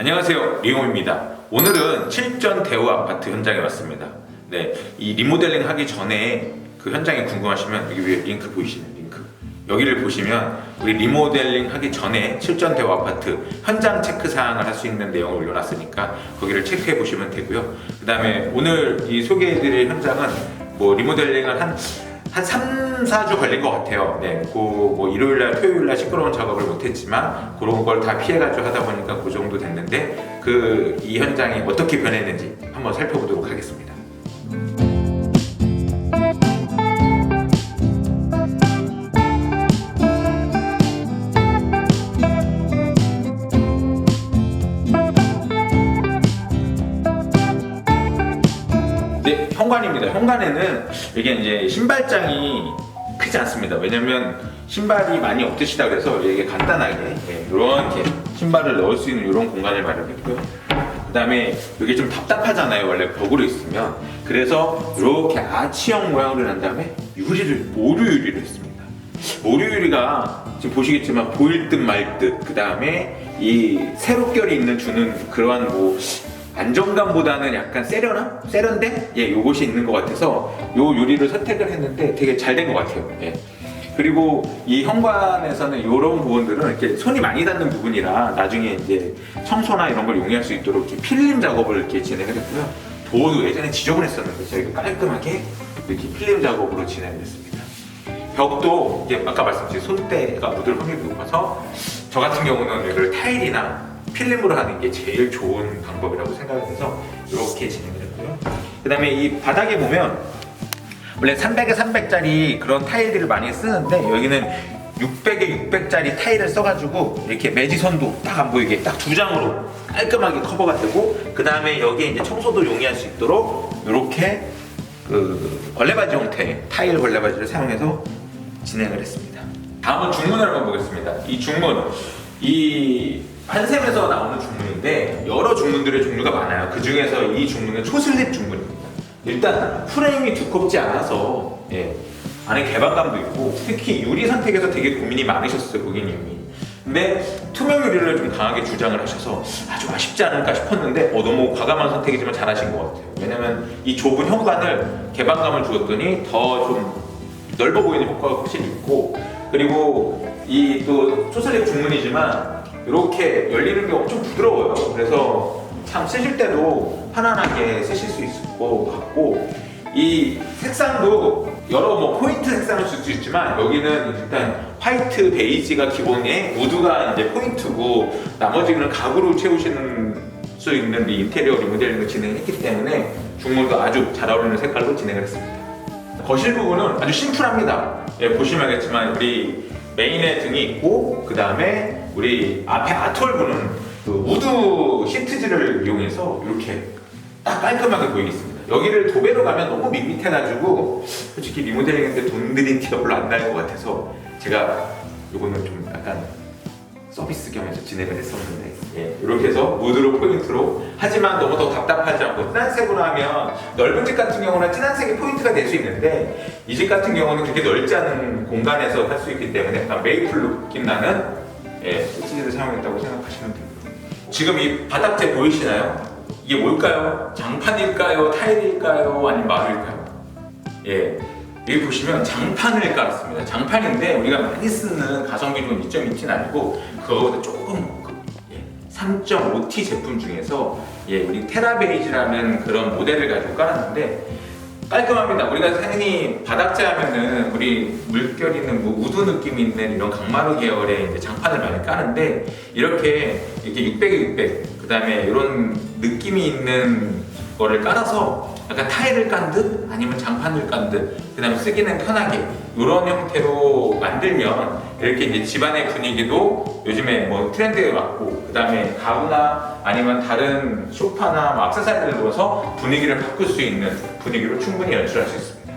안녕하세요, 리용입니다. 오늘은 7전 대우 아파트 현장에 왔습니다. 네, 이 리모델링 하기 전에 그 현장이 궁금하시면 여기 위에 링크 보이시는 링크, 여기를 보시면 우리 리모델링 하기 전에 7전 대우 아파트 현장 체크 사항을 할 수 있는 내용을 올려놨으니까 거기를 체크해 보시면 되고요. 그 다음에 오늘 이 소개해드릴 현장은 뭐 리모델링을 한 3, 4주 걸린 것 같아요. 네, 뭐 일요일날, 토요일날 시끄러운 작업을 못했지만 그런 걸 다 피해가지고 하다 보니까 그 정도 됐는데 이 현장이 어떻게 변했는지 한번 살펴보도록 하겠습니다. 네, 현관입니다. 현관에는 이게 이제 신발장이 크지 않습니다. 왜냐면 신발이 많이 없으시다 그래서 이게 간단하게 이렇게 신발을 넣을 수 있는 이런 공간을 마련했고요. 그 다음에 이게 좀 답답하잖아요, 원래 벽으로 있으면. 그래서 이렇게 아치형 모양으로 난 다음에 모루 유리를 했습니다. 모루 유리가 지금 보시겠지만 보일 듯 말 듯, 그 다음에 이 세로결이 주는 그러한 안정감보다는 약간 세련데? 요것이 있는 것 같아서 요 유리를 선택을 했는데 되게 잘 된 것 같아요. 그리고 이 현관에서는 이런 부분들은 이렇게 손이 많이 닿는 부분이라 나중에 이제 청소나 이런 걸 용이할 수 있도록 이렇게 필름 작업을 이렇게 진행을 했고요. 도어도 예전에 지저분했었는데 저희가 깔끔하게 이렇게 필름 작업으로 진행을 했습니다. 벽도 이제 아까 말씀드린 손때가 묻을 확률이 높아서 저 같은 경우는 이걸 타일이나 필름으로 하는 게 제일 좋은 방법이라고 생각해서 이렇게 진행을 했고요. 그 다음에 이 바닥에 보면 원래 300에 300짜리 그런 타일들을 많이 쓰는데 여기는 600에 600짜리 타일을 써가지고 이렇게 매지선도 딱 안 보이게 딱 2장으로 깔끔하게 커버가 되고, 그 다음에 여기에 이제 청소도 용이할 수 있도록 이렇게 걸레바지 형태의 타일 걸레바지를 사용해서 진행을 했습니다. 다음은 중문을 한번 보겠습니다. 이 중문, 이 한샘에서 나오는 중문인데 여러 중문들의 종류가 많아요. 그 중에서 이 중문은 초슬립 중문입니다. 일단 프레임이 두껍지 않아서 안에 개방감도 있고, 특히 유리 선택에서 되게 고민이 많으셨어요, 고객님이. 근데 투명 유리를 좀 강하게 주장을 하셔서 좀 아쉽지 않을까 싶었는데 너무 과감한 선택이지만 잘하신 것 같아요. 왜냐면 이 좁은 현관을 개방감을 주었더니 더 좀 넓어 보이는 효과가 확실히 있고, 그리고 이 또 초슬립 중문이지만 이렇게 열리는 게 엄청 부드러워요. 그래서 참 쓰실 때도 편안하게 쓰실 수 있을 것 같고, 이 색상도 여러 포인트 색상을 쓸 수 있지만 여기는 일단 화이트, 베이지가 기본에 우드가 이제 포인트고 나머지는 가구로 채우시는 수 있는 인테리어 리모델링을 진행했기 때문에 중문도 아주 잘 어울리는 색깔로 진행을 했습니다. 거실 부분은 아주 심플합니다. 보시면 알겠지만 우리 메인에 등이 있고, 그 다음에 우리 앞에 아트월부는 우드 시트지를 이용해서 이렇게 딱 깔끔하게 보이겠습니다. 여기를 도배로 가면 너무 밋밋해가지고 솔직히 리모델링인데 돈 들인 티가 별로 안 날 것 같아서 제가 이거는 좀 약간 서비스 겸해서 진행을 했었는데 이렇게 해서 우드로 포인트로, 하지만 너무 더 답답하지 않고 진한 색으로 하면 넓은 집 같은 경우는 진한 색이 포인트가 될 수 있는데 이 집 같은 경우는 그렇게 넓지 않은 공간에서 할 수 있기 때문에 약간 메이플 느낌 나는 시트지를 사용했다고 생각하시면 됩니다. 지금 이 바닥재 보이시나요? 이게 뭘까요? 장판일까요? 타일일까요? 아니면 마루일까요? 여기 보시면 장판을 깔았습니다. 장판인데 우리가 많이 쓰는 가성비 좋은 2.2T는 아니고 그거보다 조금 3.5T 제품 중에서 우리 테라베이지라는 그런 모델을 가지고 깔았는데 깔끔합니다. 우리가 흔히 바닥재 하면은 우리 물결 있는 우드 느낌 있는 이런 강마루 계열의 이제 장판을 많이 까는데 이렇게 600에 600, 그 다음에 이런 느낌이 있는 거를 깔아서 약간 타일을 깐 듯 아니면 장판을 깐 듯, 그 다음에 쓰기는 편하게 이런 형태로 만들면 이렇게 이제 집안의 분위기도 요즘에 트렌드에 맞고, 그 다음에 가구나 아니면 다른 소파나 액세서리를 넣어서 분위기를 바꿀 수 있는 분위기로 충분히 연출할 수 있습니다.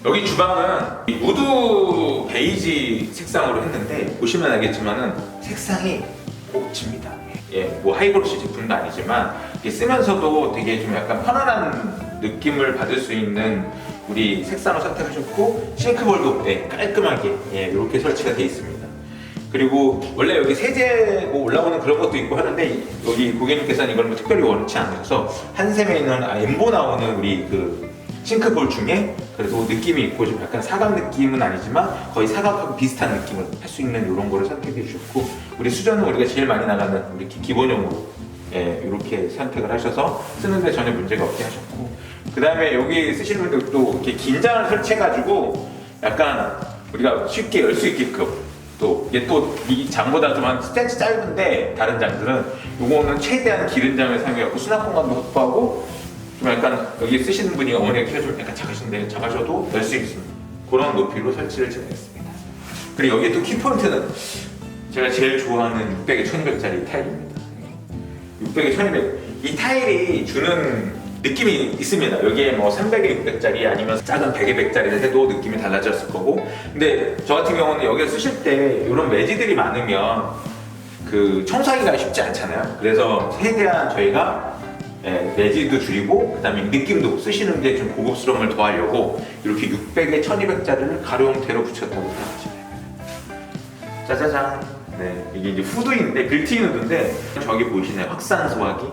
여기 주방은 우드 베이지 색상으로 했는데 보시면 알겠지만은 색상이 멋집니다. 하이그로시 제품도 아니지만 쓰면서도 되게 좀 약간 편안한 느낌을 받을 수 있는 우리 색상을 선택하셨고, 싱크볼도 깔끔하게 이렇게 설치가 되어 있습니다. 그리고 원래 여기 세제 뭐 올라오는 그런 것도 있고 하는데 여기 고객님께서는 이걸 뭐 특별히 원치 않으셔서 한샘에 있는 엠보 나오는 우리 그 싱크볼 중에 그래도 느낌이 있고 좀 약간 사각 느낌은 아니지만 거의 사각하고 비슷한 느낌을 할 수 있는 이런 거를 선택해 주셨고, 우리 수전은 우리가 제일 많이 나가는 우리 기본용으로 이렇게 선택을 하셔서 쓰는데 전혀 문제가 없게 하셨고, 그 다음에 여기 쓰시는 분들 또 이렇게 긴장을 설치해가지고 약간 우리가 쉽게 열 수 있게끔, 또 이게 또 이 장보다 좀 한 10cm 짧은데 다른 장들은 요거는 최대한 기른 장을 사용해갖고 수납 공간도 확보하고 좀 약간 여기 쓰시는 분이 어머니가 키가 좀 약간 작으신데 작으셔도 열 수 있습니다. 그런 높이로 설치를 진행했습니다. 그리고 여기 또 키포인트는 제가 제일 좋아하는 600에 1200짜리 타일입니다. 600에 1200 이 타일이 주는 느낌이 있습니다. 여기에 뭐 300에 600짜리 아니면 작은 100에 100짜리를 해도 느낌이 달라졌을 거고, 근데 저 같은 경우는 여기를 쓰실 때 이런 매지들이 많으면 그 청소하기가 쉽지 않잖아요. 그래서 최대한 저희가 매지도 줄이고 그다음에 느낌도 쓰시는 게 좀 고급스러움을 더하려고 이렇게 600에 1200짜리를 가로 형태로 붙였다고 생각하시면 됩니다. 짜자잔. 네, 이게 이제 후드인데 빌트인 후드인데 저기 보이시나요? 확산 소화기.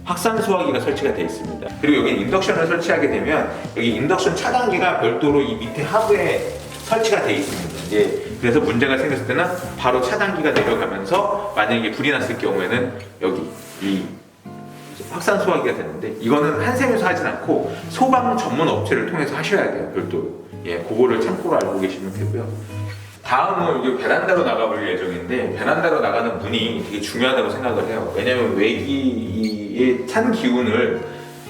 확산 소화기가 설치가 되어 있습니다. 그리고 여기 인덕션을 설치하게 되면 여기 인덕션 차단기가 별도로 이 밑에 하부에 설치가 되어 있습니다. 그래서 문제가 생겼을 때는 바로 차단기가 내려가면서 만약에 불이 났을 경우에는 여기 이 확산 소화기가 되는데, 이거는 한샘에서 하진 않고 소방 전문 업체를 통해서 하셔야 돼요. 별도로. 그거를 참고로 알고 계시면 되고요. 다음은 여기 베란다로 나가볼 예정인데, 베란다로 나가는 문이 되게 중요하다고 생각을 해요. 왜냐면 외기의 찬 기운을,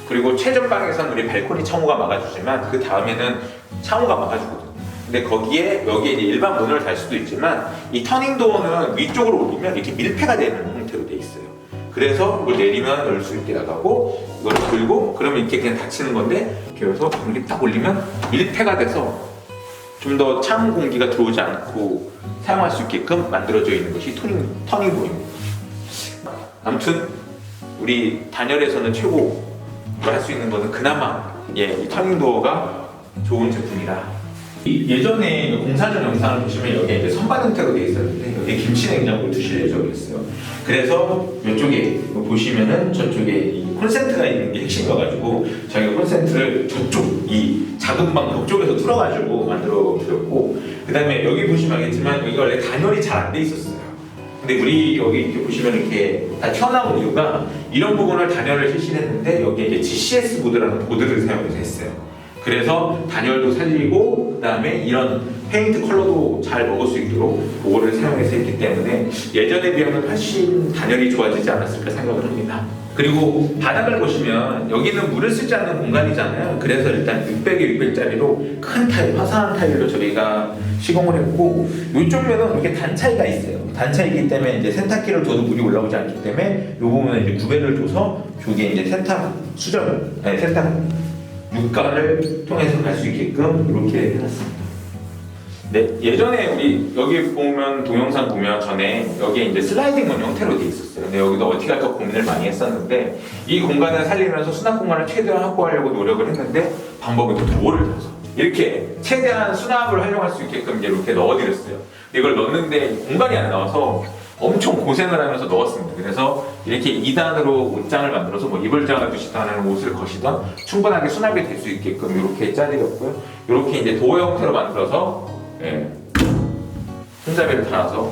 그리고 최전방에서는 우리 발코니 창호가 막아주지만 그 다음에는 창호가 막아주거든요. 근데 거기에 여기에 이제 일반 문을 달 수도 있지만 이 터닝 도어는 위쪽으로 올리면 이렇게 밀폐가 되는 형태로 돼 있어요. 그래서 이걸 내리면 열 수 있게 나가고, 이걸 들고 그러면 이렇게 그냥 닫히는 건데, 이렇게 해서 이렇게 딱 올리면 밀폐가 돼서 좀 더 찬 공기가 들어오지 않고 사용할 수 있게끔 만들어져 있는 것이 터닝도어입니다. 아무튼 우리 단열에서는 최고로 할 수 있는 것은 그나마 이 터닝도어가 좋은 제품이라. 예전에 공사전 영상을 보시면 여기에 이제 선반 형태로 되어 있었는데 여기에 김치 냉장고를 두실 예정이었어요. 그래서 이쪽에 보시면은 저쪽에 이 콘센트가 있는 게 핵심이어가지고 저희가 콘센트를 저쪽 이 작은 방 그쪽에서 틀어가지고 만들어 드렸고, 그 다음에 여기 보시면 알겠지만 여기가 원래 단열이 잘 안 돼 있었어요. 근데 우리 여기 이렇게 보시면 이렇게 다 튀어나온 이유가 이런 부분을 단열을 실시했는데 여기에 이제 GCS 보드라는 보드를 사용해서 했어요. 그래서 단열도 살리고 그다음에 이런 페인트 컬러도 잘 먹을 수 있도록 그거를 사용해서 했기 때문에 예전에 비하면 훨씬 단열이 좋아지지 않았을까 생각을 합니다. 그리고 바닥을 보시면 여기는 물을 쓰지 않는 공간이잖아요. 그래서 일단 600에 600짜리로 큰 타일, 화사한 타일로 저희가 시공을 했고, 이쪽 면은 이렇게 단차이가 있어요. 단차이기 때문에 이제 세탁기를 둬도 물이 올라오지 않기 때문에 이 부분은 이제 구배를 둬서 저게 이제 세탁 수전, 세탁 육가를 통해서 갈 수 있게끔 이렇게 해놨습니다. 네, 예전에 우리 여기 보면 동영상 보면 전에 여기에 이제 슬라이딩 문 형태로 되어 있었어요. 근데 여기도 어떻게 할까 고민을 많이 했었는데 이 공간을 살리면서 수납 공간을 최대한 확보하려고 노력을 했는데 방법은 또 도어를 달아서 이렇게 최대한 수납을 활용할 수 있게끔 이제 이렇게 넣어드렸어요. 근데 이걸 넣는데 공간이 안 나와서 엄청 고생을 하면서 넣었습니다. 그래서 이렇게 2단으로 옷장을 만들어서 뭐 이불장을 두시던 옷을 거시던 충분하게 수납이 될 수 있게끔 이렇게 짜드렸고요. 이렇게 이제 도어 형태로 만들어서 손잡이를 달아서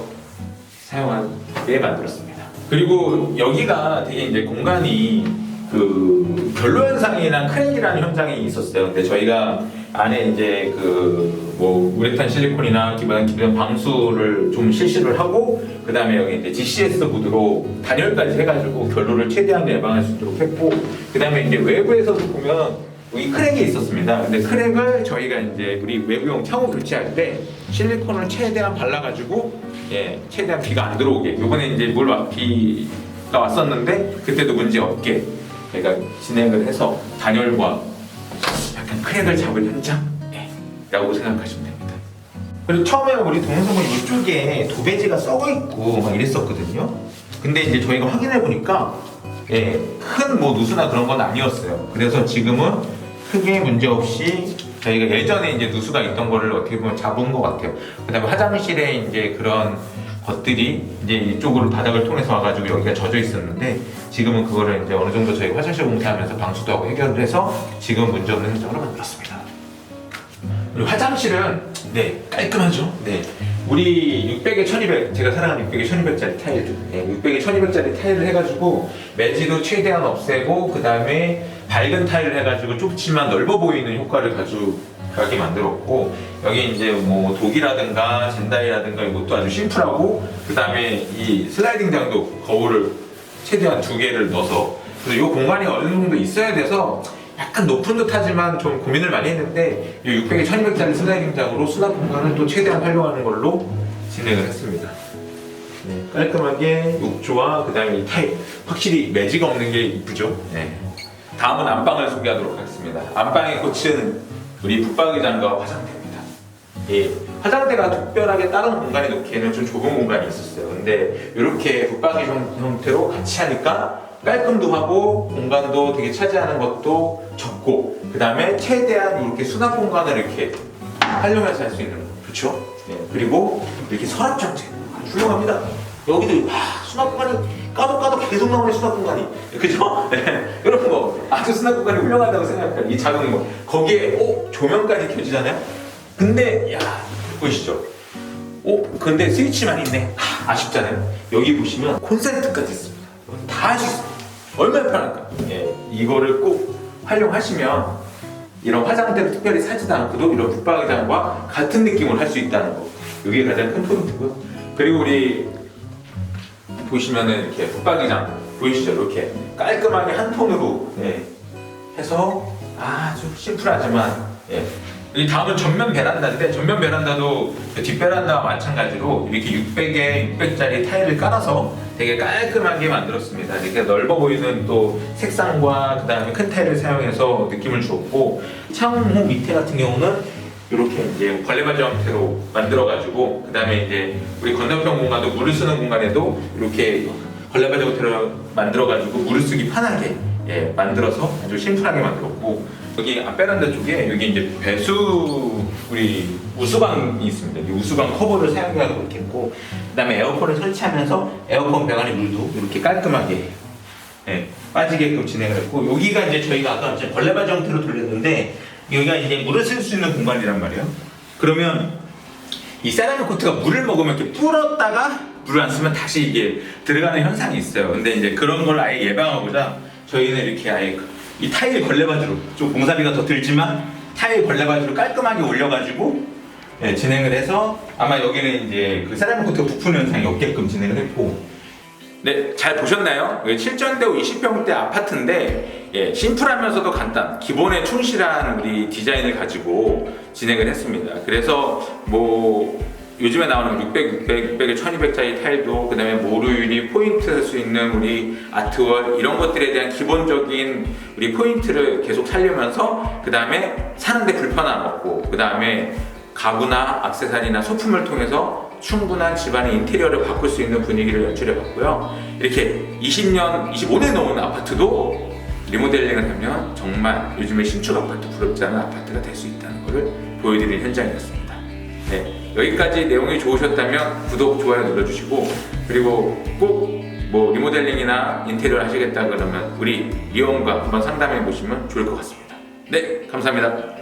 사용하게 만들었습니다. 그리고 여기가 되게 이제 공간이 그 결로 현상이랑 크랙이라는 현상이 있었어요. 근데 저희가 안에 이제 그 뭐 우레탄 실리콘이나 기본 방수를 좀 실시를 하고, 그 다음에 여기 이제 GCS 보드로 단열까지 해가지고 결로를 최대한 예방할 수 있도록 했고, 그 다음에 이제 외부에서도 보면 여기 크랙이 있었습니다. 근데 크랙을 저희가 이제 우리 외부용 창호 교체할 때 실리콘을 최대한 발라가지고 최대한 비가 안 들어오게, 요번에 이제 비가 왔었는데 그때도 문제 없게 제가 진행을 해서 단열과 약간 크랙을 잡을 현장이라고 생각하시면 됩니다. 그리고 처음에 우리 동영상은 이쪽에 도배지가 썩어 있고 막 이랬었거든요. 근데 이제 저희가 확인해 보니까 큰 뭐 누수나 그런 건 아니었어요. 그래서 지금은 크게 문제 없이 저희가 예전에 이제 누수가 있던 거를 어떻게 보면 잡은 것 같아요. 그다음에 화장실에 이제 그런 것들이 이제 이쪽으로 바닥을 통해서 와가지고 여기가 젖어 있었는데 지금은 그거를 이제 어느 정도 저희가 화장실 공사하면서 방수도 하고 해결을 해서 지금 문제 없는 현장으로 만들었습니다. 그리고 화장실은 네 깔끔하죠. 네. 우리 600에 1200 제가 사랑하는 600에 1200짜리 타일들 600에 1200짜리 타일을 해가지고 매지도 최대한 없애고 그 다음에 밝은 타일을 해가지고 좁지만 넓어 보이는 효과를 가져가게 만들었고 여기 이제 뭐 독이라든가 젠다이라든가 이것도 아주 심플하고 그 다음에 이 슬라이딩장도 거울을 최대한 2개를 넣어서 그래서 이 공간이 어느 정도 있어야 돼서 약간 높은 듯 하지만 좀 고민을 많이 했는데 이 600에 1200짜리 슬라이딩장으로 수납 공간을 또 최대한 활용하는 걸로 진행을 했습니다. 네, 깔끔하게 욕조와 그 다음에 이 타일 확실히 매지가 없는 게 이쁘죠. 네. 다음은 안방을 소개하도록 하겠습니다. 안방의 꽃은 우리 붙박이장과 화장대입니다. 예, 화장대가 특별하게 다른 공간에 놓기에는 좀 좁은 공간이 있었어요. 근데 이렇게 붙박이 형태로 같이 하니까 깔끔도 하고 공간도 되게 차지하는 것도 적고 그 다음에 최대한 이렇게 수납 공간을 이렇게 활용해서 할 수 있는 거 그렇죠? 네. 그리고 이렇게 서랍 장치 훌륭합니다. 여기도 수납 공간이 까도 계속 나오는 수납 공간이 그죠? 네. 이런 거 아주 수납 공간이 훌륭하다고 생각해요. 이 작은 거 거기에 조명까지 켜지잖아요. 근데 야 보이시죠? 근데 스위치만 있네. 아쉽잖아요. 여기 보시면 콘센트까지 있습니다. 다 할 수 있습니다. 얼마나 편할까? 예, 이거를 꼭 활용하시면 이런 화장대를 특별히 사지도 않고도 이런 붙박이장과 같은 느낌을 할 수 있다는 거. 이게 가장 큰 포인트고요. 그리고 우리 보시면은 이렇게 붙박이장 보이시죠? 이렇게 깔끔하게 한 톤으로 해서 아주 심플하지만 이 다음은 전면 베란다인데 전면 베란다도 뒷베란다와 마찬가지로 이렇게 600에 600짜리 타일을 깔아서 되게 깔끔하게 만들었습니다. 이렇게 넓어 보이는 또 색상과 그 다음에 큰 타일을 사용해서 느낌을 주었고 창호 밑에 같은 경우는 이렇게 이제 걸레바지 형태로 만들어가지고 그 다음에 이제 우리 건너편 공간도 물을 쓰는 공간에도 이렇게 걸레바지 형태로 만들어가지고 물을 쓰기 편하게 만들어서 아주 심플하게 만들었고 여기 앞베란다 쪽에 여기 이제 배수 우리 우수방이 있습니다. 이 우수방 커버를 사용하고 이렇게 했고 그다음에 에어컨을 설치하면서 에어컨 병안의 물도 이렇게 깔끔하게 빠지게끔 진행을 했고 여기가 이제 저희가 아까 이제 걸레바지 형태로 돌렸는데 여기가 이제 물을 쓸 수 있는 공간이란 말이에요. 그러면 이 세라믹 코트가 물을 먹으면 이렇게 불었다가 물을 안 쓰면 다시 이게 들어가는 현상이 있어요. 근데 이제 그런 걸 아예 예방하고자 저희는 이렇게 아예 이 타일 걸레바지로 좀 공사비가 더 들지만 타일 걸레바지로 깔끔하게 올려가지고 진행을 해서 아마 여기는 이제 그 세라믹 코트가 부푸는 현상이 없게끔 진행을 했고 네, 잘 보셨나요? 7전대 20평대 아파트인데 심플하면서도 간단, 기본에 충실한 우리 디자인을 가지고 진행을 했습니다. 그래서 뭐 요즘에 나오는 600, 600에 1200짜리 타일도 그 다음에 모루유리 포인트 할 수 있는 우리 아트월 이런 것들에 대한 기본적인 우리 포인트를 계속 살리면서 그 다음에 사는데 불편함 없고 그 다음에 가구나 액세서리나 소품을 통해서 충분한 집안의 인테리어를 바꿀 수 있는 분위기를 연출해 봤고요. 이렇게 20년, 25년 넘은 아파트도 리모델링을 하면 정말 요즘에 신축 아파트 부럽지 않은 아파트가 될 수 있다는 것을 보여드리는 현장이었습니다. 네, 여기까지 내용이 좋으셨다면 구독, 좋아요 눌러주시고 그리고 꼭 뭐 리모델링이나 인테리어를 하시겠다 그러면 우리 리온과 한번 상담해 보시면 좋을 것 같습니다. 네, 감사합니다.